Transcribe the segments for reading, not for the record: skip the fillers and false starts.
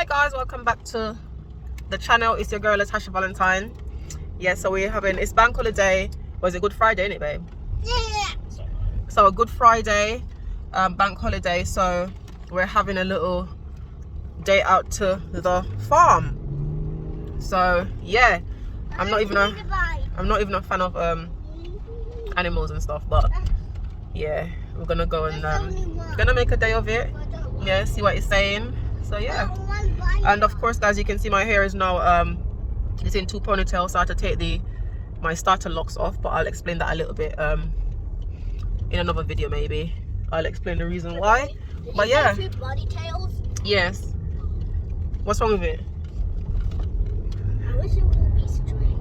Hi guys, welcome back to the channel. It's your girl Latasha Valentine. Yeah, so we're having, it's bank holiday. Was it Good Friday, isn't it, babe? Yeah. So a Good Friday, bank holiday. So we're having a little day out to the farm. So yeah, I'm not even a fan of animals and stuff, but yeah, we're gonna go and gonna make a day of it. Yeah, see what it's saying. So yeah, and of course guys, you can see my hair is now it's in two ponytails, so I had to take my starter locks off, but I'll explain that a little bit in another video. Maybe I'll explain the reason why. But yeah, two ponytails? yes. What's wrong with it? I wish it would be straight.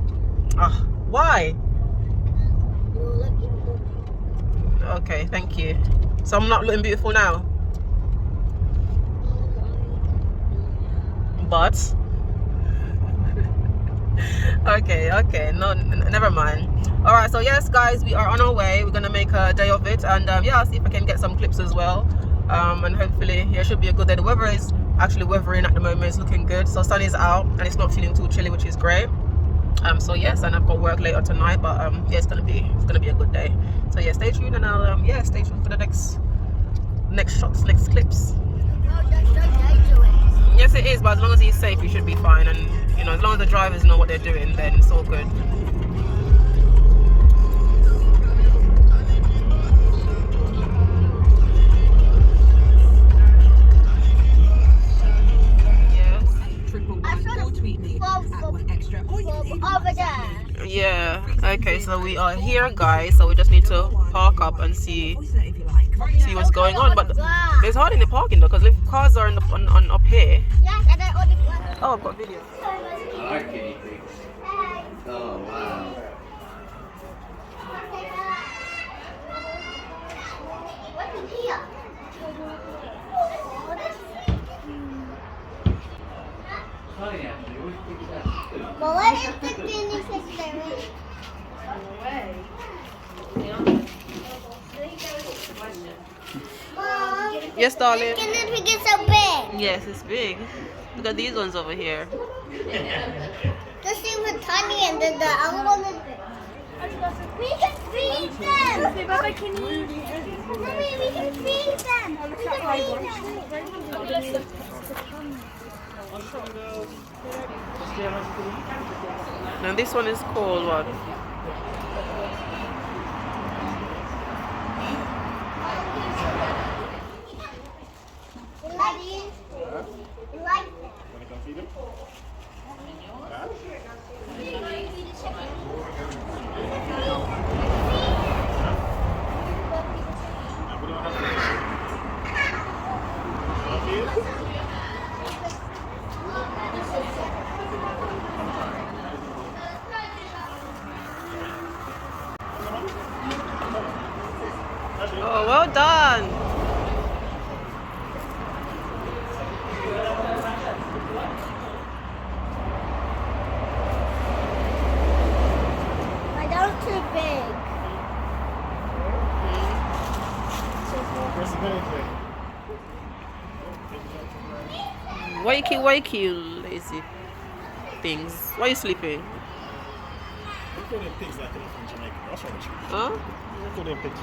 Ah, why? You will look beautiful. Okay, thank you. So I'm not looking beautiful now, but okay, no, never mind. All right, so yes guys, we are on our way. We're gonna make a day of it, and yeah, I'll see if I can get some clips as well, and hopefully yeah, it should be a good day. The weather is actually weathering at the moment. It's looking good, so sun is out and it's not feeling too chilly, which is great. So yes, and I've got work later tonight, but yeah, it's gonna be a good day. So yeah, stay tuned, and I'll yeah, stay tuned for the next shots, next clips. Yes, it is, but as long as he's safe, he should be fine. And you know, as long as the drivers know what they're doing, then it's all good. Yes. Over there. Yeah. Okay, so we are here, guys. So we just need to park up and see what's going on. But there's hardly any parking though, because cars are on up here. Yes, and I ordered one. Oh, I've got video. I like guinea pigs. Oh, wow. What's in here? Funny actually, always pick it up. Well, what is the guinea pig doing? Mom, Yes, darling. the guinea pig is so big. Yes, it's big. Look at these ones over here. This thing was tiny, and then the other one is big. We can feed them. Mommy, we can feed them. We can feed them. Now this one is called what? You like it? You like it? Wanna come feed him? We don't have to. Oh, well done. My dog's too big. Where's the penny plate? Wakey, you lazy things. Why are you sleeping? You call them pigs like they're from Jamaica. What's wrong with you? Huh? You call them pigs.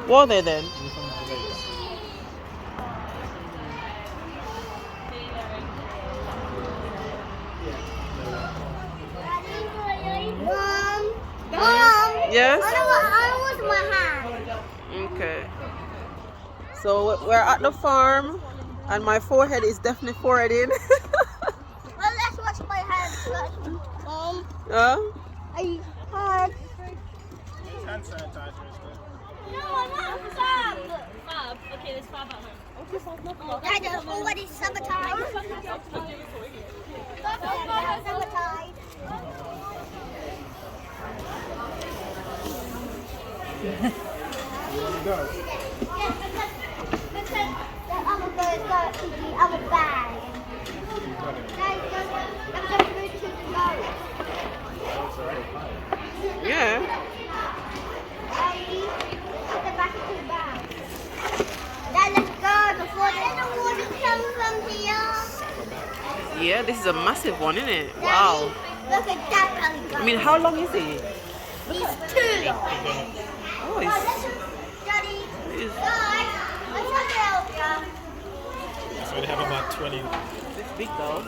What are they then? You're from Jamaica. Mom. Yes? I don't want my hand. Okay. So we're at the farm, and my forehead is definitely foreheading. Well, let's wash my hands first. Huh? I had. Hand sanitizer is good. No, I want Fab. Fab? Okay, there's Fab at home. Dad, it's already summertime. Summertime. Here we go. Because the other girl got the other bag. You got it. I'm going to go to the boat. That's all right. Yeah. Put the back of the bag. Dad, let's go before the water comes from here. Yeah, this is a massive one, isn't it? Wow. Look at that alligator. I mean, how long is he? He's too long. Oh, he's... Daddy, he's Dad, let's help you. So they have about 20. this big though.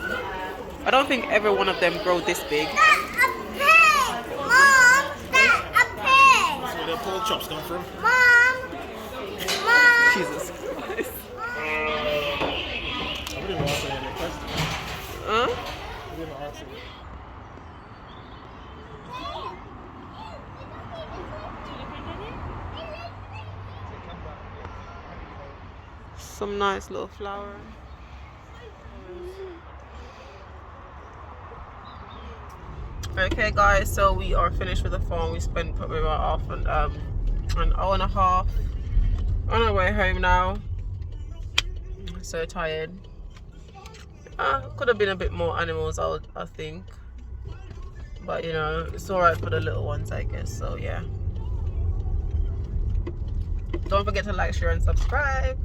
I don't think every one of them grow this big. That's a pig! Mom, that's a pig! So where the pork chops come from? Mom! Mom! Jesus Christ. I wouldn't even answer any questions. Huh? I didn't answer it. Some nice little flower. Okay guys, so we are finished with the farm. We spent probably about an hour and a half on our way home now. I'm so tired. Could have been a bit more animals, I think, but you know, it's all right for the little ones, I guess. So yeah, don't forget to like, share and subscribe.